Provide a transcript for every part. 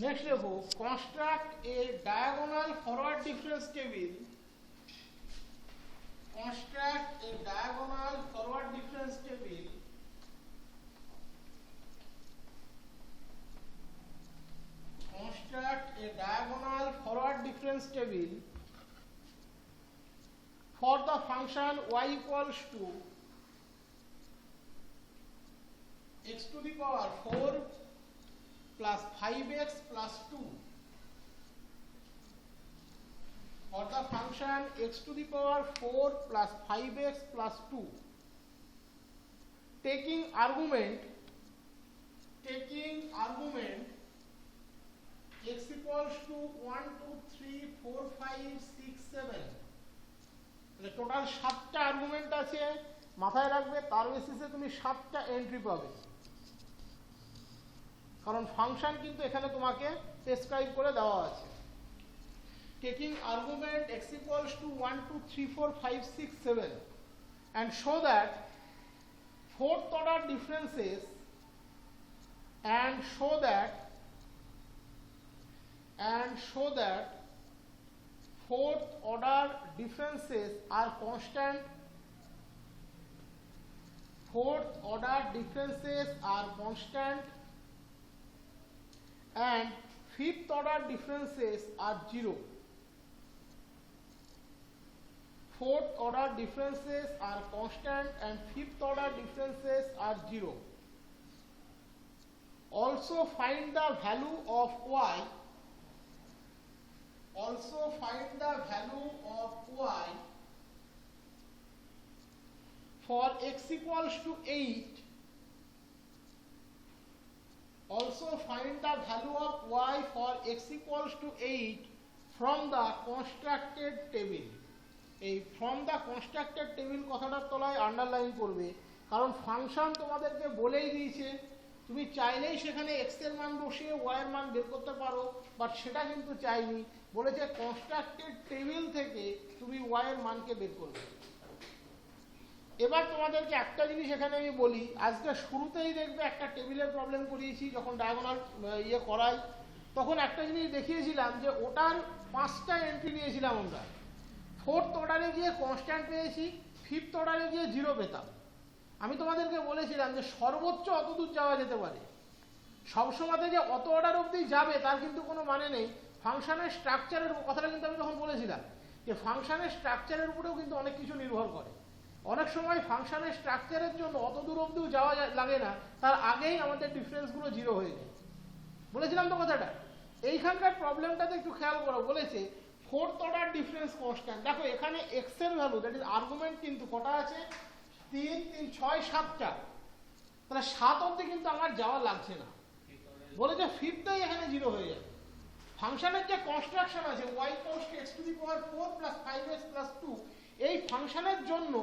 Next देखो, construct A diagonal forward difference table. Construct A diagonal forward difference table construct a diagonal forward difference table for the function y equals to x to the power 4 plus 5x plus 2 for the function x to the power 4 plus 5x plus 2 taking argument x equals to 1 2 3 4 5 6 7 মানে total 7টা argument আছে। মাথায় রাখবে তার বেসিসে তুমি 7টা entry পাবে, কারণ function কিন্তু এখানে তোমাকে প্রেসক্রাইব করে দেওয়া আছে। Taking argument x equals to 1 2 3 4 5 6 7 and show that fourth order differences fourth order differences are constant. Fourth order differences are constant and fifth order differences are 0. Fourth order differences are constant and fifth order differences are 0. Also find the value of y. Also find the value of y for x equals to 8. Also find the value of y for x equals to 8 from the constructed table. এই from the constructed table কথাটার তলায় underline করবে, কারণ function তোমাদেরকে বলেই দিয়েছে তুমি চাইলেই সেখানে x এর মান বসিয়ে y এর মান বের করতে পারো, বাট সেটা কিন্তু চাইনি, বলেছে কনস্ট্রাক্টেড টেবিল থেকে তুমি y এর মানকে বের করবে। এবার তোমাদেরকে একটা জিনিস এখানে আমি বলি, আজকে শুরুতেই দেখবে একটা টেবিলের প্রবলেম করিয়েছি, যখন ডায়াগোনাল করাই তখন একটা জিনিস দেখিয়েছিলাম যে ওটার 5টা এন্ট্রি নিয়েছিলাম আমরা। ফোর্থ অর্ডারে গিয়ে কনস্ট্যান্ট পেয়েছি, ফিফথ অর্ডারে গিয়ে 0 পেতাম। আমি তোমাদেরকে বলেছিলাম যে সর্বোচ্চ অত দূর যাওয়া যেতে পারে, সবসময়তে যে অত অর্ডার অবধি যাবে তার কিন্তু কোনো মানে নেই। ফাংশনের স্ট্রাকচারের কথাটা কিন্তু আমি তখন বলেছিলাম যে ফাংশনের স্ট্রাকচারের উপরেও কিন্তু অনেক কিছু নির্ভর করে। অনেক সময় ফাংশনের স্ট্রাকচারের জন্য অত দূর অবধিও যাওয়া লাগে না, তার আগেই আমাদের ডিফারেন্সগুলো 0 হয়ে যায়। বলেছিলাম তো কথাটা। এইখানকার প্রবলেমটাতে একটু খেয়াল করো, বলেছে ফোর্থ অর্ডার ডিফারেন্স কনস্ট্যান্ট। দেখো এখানে এক্স এর ভ্যালু দ্যাট ইজ আর্গুমেন্ট কিন্তু কটা আছে, 3 3 6 7টা, তাহলে 7 অবধি কিন্তু আমার যাওয়া লাগছে না। বলেছে ফিফথটাই এখানে 0 হয়ে যাবে। ফাংশনের যে কনস্ট্রাকশন আছে y equals to x to the power 4 plus 5x plus 2, এই ফাংশনের জন্য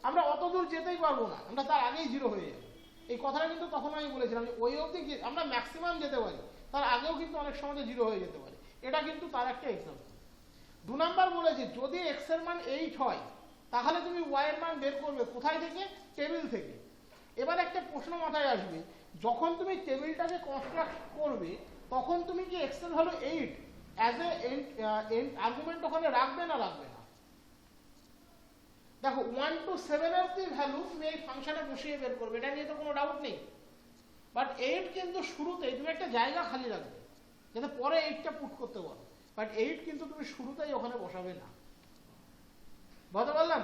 আমরা অত দূর যেতেই পারবো না, আমরা তার আগেই 0 হয়ে যাবে। এই কথাটা কিন্তু তখন আমি বলেছিলাম যে ওই অবধি আমরা ম্যাক্সিমাম যেতে পারি, তার আগেও কিন্তু অনেক সময় 0 হয়ে যেতে পারে। এটা কিন্তু তার একটা এক্সাম্পল। 2 নাম্বার বলেছে যদি x এর মান 8 হয় তাহলে তুমি y এর মান বের করবে কোথায় থেকে, টেবিল থেকে। এবার একটা প্রশ্ন মাথায় আসবে, যখন তুমি টেবিলটাকে কনস্ট্রাক্ট করবে তখন তুমি কি x এর ভ্যালু 8 অ্যাজ এ আর্গুমেন্ট ওখানে রাখবে না রাখবে না? দেখো 1 to 7 এর দি ভ্যালু তুমি এই ফাংশনে বসিয়ে বের করবে, এটা নিয়ে তো কোনো ডাউট নেই। বাট 8 কিন্তু শুরুতেই তুমি একটা জায়গা খালি রাখবে যাতে পরে 8টা পুট করতে পারো, বাট 8 কিন্তু তুমি শুরুতেই ওখানে বসাবে না। বুঝতে পারলাম?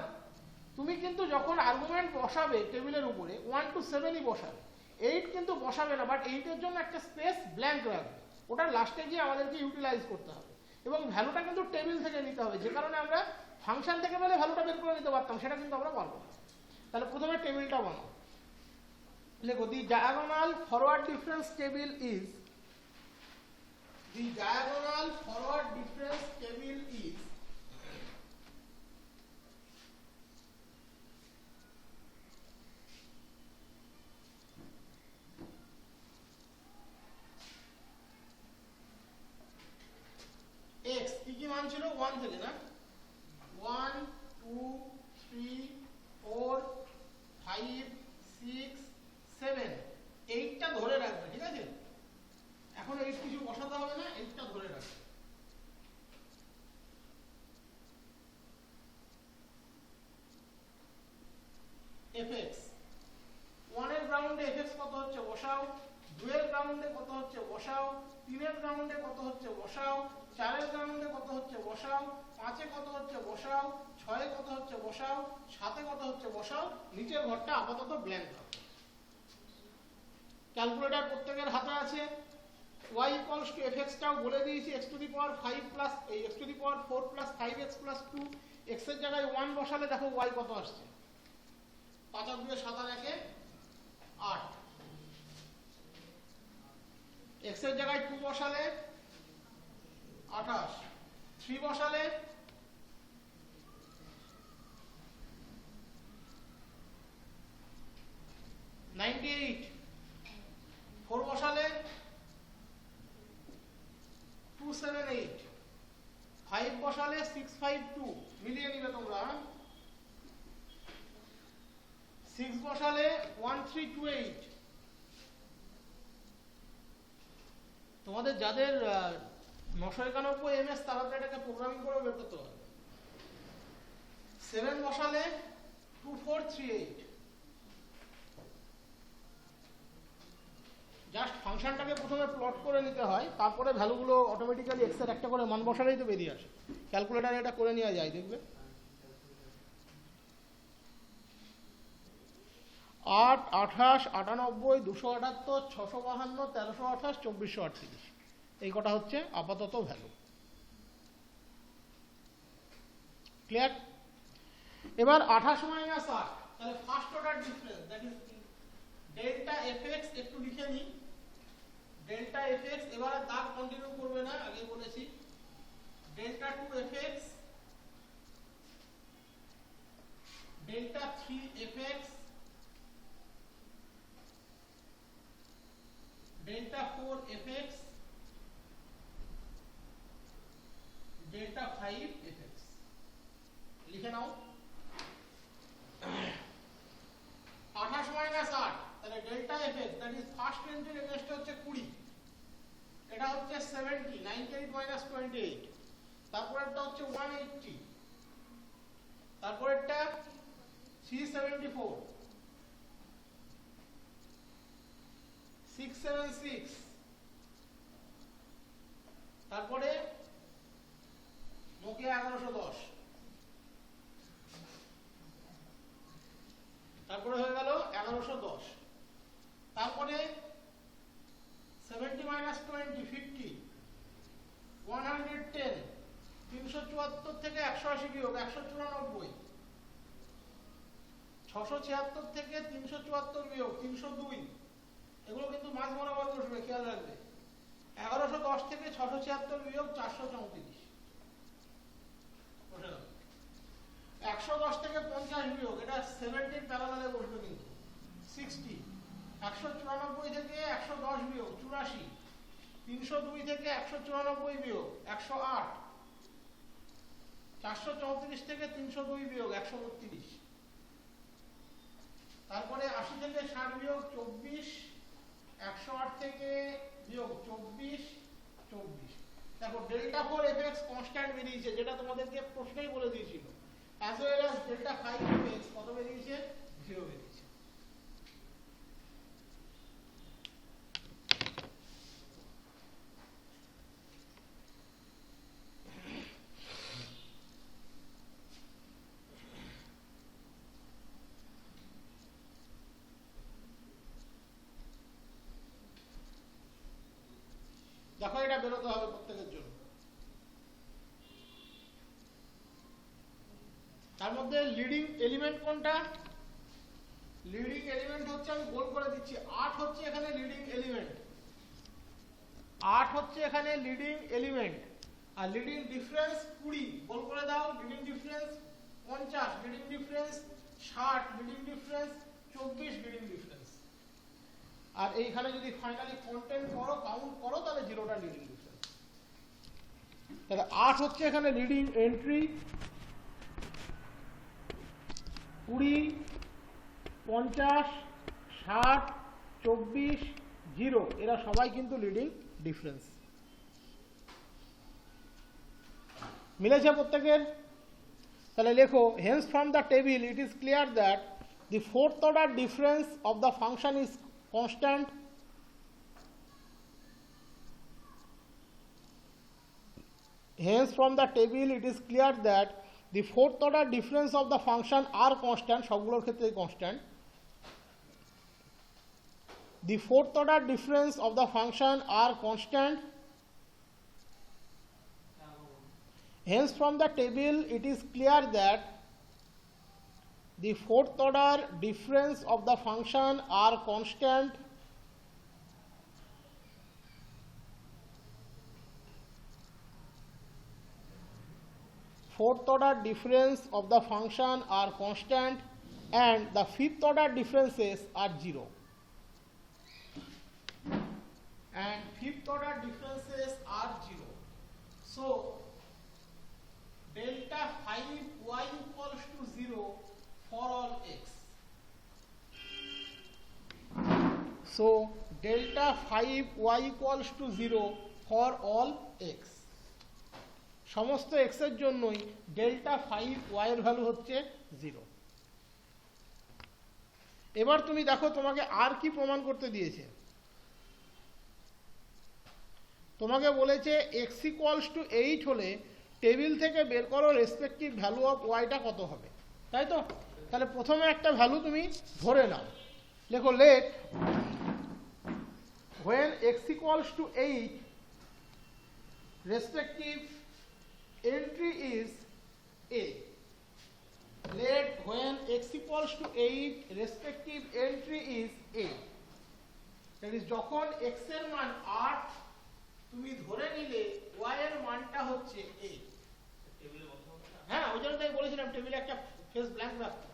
তুমি কিন্তু যখন আর্গুমেন্ট বসাবে টেবিলের উপরে 1 to 7ই বসাবে, 8 কিন্তু বসাবে না, বাট 8 এর জন্য একটা স্পেস ব্ল্যাঙ্ক রাখবে, ওটা লাস্টে গিয়ে আমাদেরকে ইউটিলাইজ করতে হবে এবং ভ্যালুটা কিন্তু টেবিল থেকে নিতে হবে। যে কারণে আমরা ফাংশন থেকে বলে ভ্যালুটা বের করে নিতে পারতাম, সেটা কিন্তু আমরা পারবো না। তাহলে প্রথমে টেবিলটা বানাও। লেখো the diagonal forward difference table is, the diagonal forward difference table is x কি মান ছিল 1 থেকে না, 1 2 3 4 5 6 7 8টা ধরে রাখবে, ঠিক আছে? এখন 8 কিছু বসাতে হবে না, বসাও, 3 এর গ্রাউন্ডে কত হচ্ছে বসাও, 4 এর গ্রাউন্ডে কত হচ্ছে বসাও, 5 এ কত হচ্ছে বসাও, 6 এ কত হচ্ছে বসাও, 7 এ কত হচ্ছে বসাও। নিচের ঘরটা আপাতত ব্ল্যাঙ্ক থাকবে। ক্যালকুলেটর প্রত্যেকের হাতে আছে। y equals to fx টাও বলে দিয়েছি, x to the power 5 plus এই x to the power 4 plus 5x plus 2, x এর জায়গায় 1 বসালে দেখো y কত আসছে, 5 আর 2 7 আর 1 8, x এর জায়গায় 2 বসালে 28, 3 বসালে 98, 4 বসালে 278, 5 বসালে 652, মিলিয়ে নিবে তোমরা, 6 বসালে 1328। তোমাদের যাদের 991 ms তারা এটাকে প্রোগ্রামিং করে বের করতে হবে। 7 বসালে 2438। জাস্ট ফাংশনটাকে প্রথমে প্লট করে নিতে হয়, তারপরে ভ্যালুগুলো অটোমেটিক্যালি এক্স এর একটা করে মান বসালেই তো বেরিয়ে আসে। ক্যালকুলেটারে এটা করে নেওয়া যায়, দেখবে। 8, 28, 98, 278, 652, 1328, 2438, এই কটা হচ্ছে আপাতত ভ্যালু। ক্লিয়ার? এবার 28 মাইনাস 8, তাহলে first order difference, that is delta FX. একটু লিখে নিই, ডেল্টা এফএক্স। এবারে দাগ কন্টিনিউ করবে না, আগে বলেছি। Delta 2 f x, delta 3 f x, delta 4 f x, delta 5 f x. লিখে নাও। 28 মাইনাস 8, তাহলে delta f x that is first এন্ট্রির এগেইনস্ট হচ্ছে 20, এটা হচ্ছে 70, 98 মাইনাস 28, তারপরেরটা হচ্ছে 180, তারপরেরটা 374, 676, তারপরে নোকিয়া 1110, তারপরে হয়ে গেল 1110, তারপরে 70 মাইনাস 20, 50, 110, 374 থেকে 180 বিয়োগ 194, 676 থেকে 374 বিয়োগ 302, এগুলো কিন্তু মাঝ বরাবর বসবে, খেয়াল রাখবে। 1110 থেকে 676 বিয়োগ 434, 110 থেকে 50 বিয়োগ, এটা 70 প্যারালালে বসবে কিন্তু 60, 194 থেকে 110 বিয়োগ 84, 302 থেকে 194 বিয়োগ 108, 434 থেকে 302 বিয়োগ 132, তারপরে 80 থেকে 60 বিয়োগ 24, 108 থেকে বিয়োগ 24, 24। দেখো ডেল্টা 4 এফএক্স কনস্ট্যান্ট বেরিয়েছে, যেটা তোমাদেরকে প্রশ্নই বলে দিয়েছিল। as well as delta 5 fx কত বেরিয়েছে? 0 বেরিয়েছে। দেখো এটা বেরোতে হবে প্রত্যেকের জন্য। তার মধ্যে লিডিং এলিমেন্ট কোনটা? লিডিং এলিমেন্ট হচ্ছে, আমি গোল করে দিচ্ছি, 8 হচ্ছে এখানে লিডিং এলিমেন্ট, 8 হচ্ছে এখানে লিডিং এলিমেন্ট। আর লিডিং ডিফারেন্স 20, গোল করে দাও। Leading difference 50, leading difference 60, leading difference 24, leading difference. আর এইখানে যদি ফাইনালি কন্টেন্ট করো, কাউন্ট করো, তাহলে 0টা লিডিং ডিফারেন্স। তাহলে 8 হচ্ছে এখানে লিডিং এন্ট্রি, 20, 50, 60, 24, 0 এরা সবাই কিন্তু লিডিং ডিফারেন্স। মিলেছে প্রত্যেকের? তাহলে লেখো, hence from the table it is clear that the fourth order difference of the function is constant Hence from the table it is clear that the fourth order difference of the function are constant, সবগুলোর ক্ষেত্রেই constant. The fourth order difference of the function are constant. Hence from the table it is clear that the fourth order difference of the function are constant. Fourth order difference of the function are constant and the fifth order differences are 0. And fifth order differences are 0. So delta 5y equals to 0 for all x. So delta 5y equals to 0 for all x. সমস্ত x এর জন্যই delta 5y এর value হচ্ছে 0। এবার তুমি দেখো তোমাকে আর কি প্রমাণ করতে দিয়েছে। তোমাকে বলেছে x ইকুয়ালস টু 8 হলে টেবিল থেকে বের করো রেসপেক্টিভ ভ্যালু অফ ওয়াইটা কত হবে, তাই তো? তাহলে প্রথমে একটা ভ্যালু তুমি ধরে নাও, লেখো late when x equals to 8 respective entry is a. Let when x equals to 8 respective entry is a. That is যখন x এর মান 8 তুমি ধরে নিলে y এর মানটা হচ্ছে 8। হ্যাঁ, ওই জন্য আমি বলেছিলাম টেবিলে একটা ফেস ব্ল্যাঙ্ক রাখতে।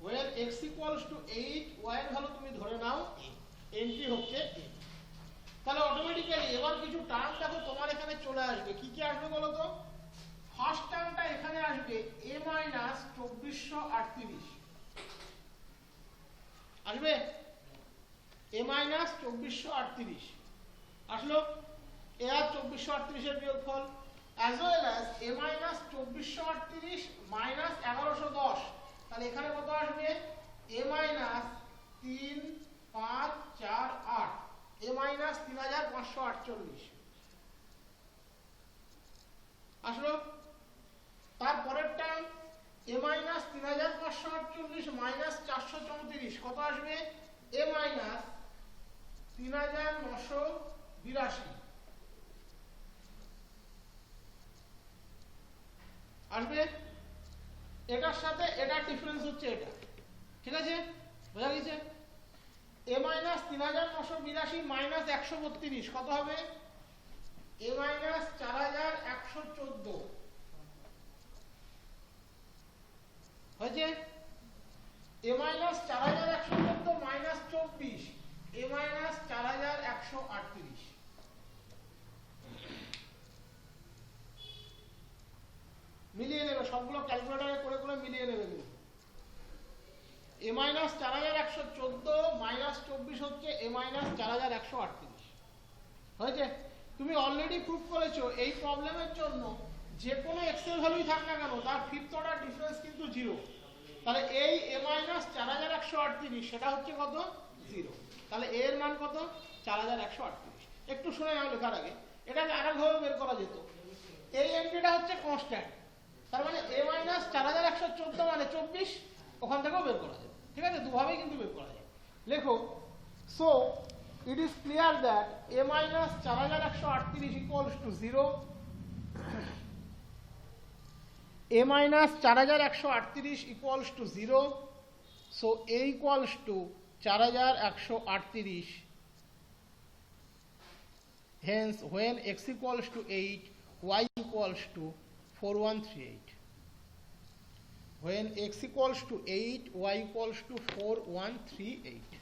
when x equals to 8 y এর ভ্যালু তুমি ধরে নাও এন্ট্রি হচ্ছে 8। তাহলে অটোমেটিক্যালি এবার কিছু টার্ম দেখো তোমার এখানে চলে আসবে। কি কি আসবে বলো তো? ফার্স্ট টার্মটা এখানে আসবে a - 2438 আসবে, a - 2438 আসলো, a আর 2438 এর বিয়োগফল as well as a - 2438 minus 1110। তাহলে এখানে কত আসবে? a - 3548 a - 3548 আসলো। তারপরের টার্ম a - 3548 minus 434 কত আসবে? a - 3982 আসবে। এটার সাথে এটার ডিফারেন্স হচ্ছে এটা, ঠিক আছে? বোঝা গেছে? a - 3982 minus 132 কত হবে? a - 4114 হয়েছে। a - 4114 minus 24 a - 4138 মিলিয়ে নেবে, সবগুলো ক্যালকুলেটরে করে করে মিলিয়ে নেবে। a - 4114 minus 24 হচ্ছে a - 4138 হয়েছে। তুমি অলরেডি প্রুফ করেছো এই প্রবলেমের জন্য যে কোনো এক্স এর ভ্যালুই থাক না কেন তার ফিফথ অর্ডার ডিফারেন্স কিন্তু 0। তাহলে এই a - 4138 সেটা হচ্ছে কত? 0। তাহলে a এর মান কত? 4138। একটু শুনে নাও লেখার আগে, এটাকে আরেকভাবে বের করা যেত। এই এন্ট্রিটা হচ্ছে কনস্ট্যান্ট, তার মানে a - 4114 মানে 24, ওখান থেকেও বের করা যায়, ঠিক আছে? দুভাবেই কিন্তু বের করা যায়। লেখো so it is clear that a - 4138 equals to 0. a - 4138 equals to 0. So a equals to 4138. Hence when x equals to 8 y equals to 4138. When x equals to 8 y equals to 4138.